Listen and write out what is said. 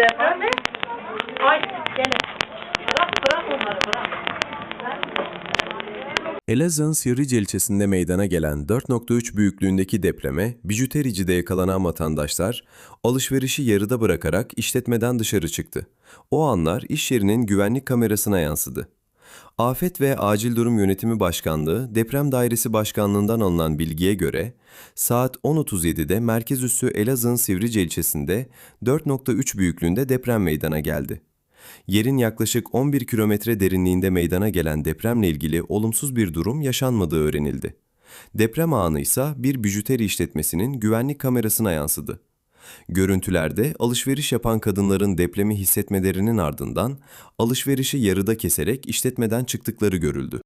Deprem mi? Ay gene. Bırak onları bırak. Elazığ'ın Sivrice ilçesinde meydana gelen 4.3 büyüklüğündeki depreme bijuterici'de yakalanan vatandaşlar alışverişi yarıda bırakarak işletmeden dışarı çıktı. O anlar iş yerinin güvenlik kamerasına yansıdı. Afet ve Acil Durum Yönetimi Başkanlığı Deprem Dairesi Başkanlığından alınan bilgiye göre saat 10.37'de merkez üssü Elazığ'ın Sivrice ilçesinde 4.3 büyüklüğünde deprem meydana geldi. Yerin yaklaşık 11 kilometre derinliğinde meydana gelen depremle ilgili olumsuz bir durum yaşanmadığı öğrenildi. Deprem anı ise bir bijuteri işletmesinin güvenlik kamerasına yansıdı. Görüntülerde alışveriş yapan kadınların depremi hissetmelerinin ardından alışverişi yarıda keserek işletmeden çıktıkları görüldü.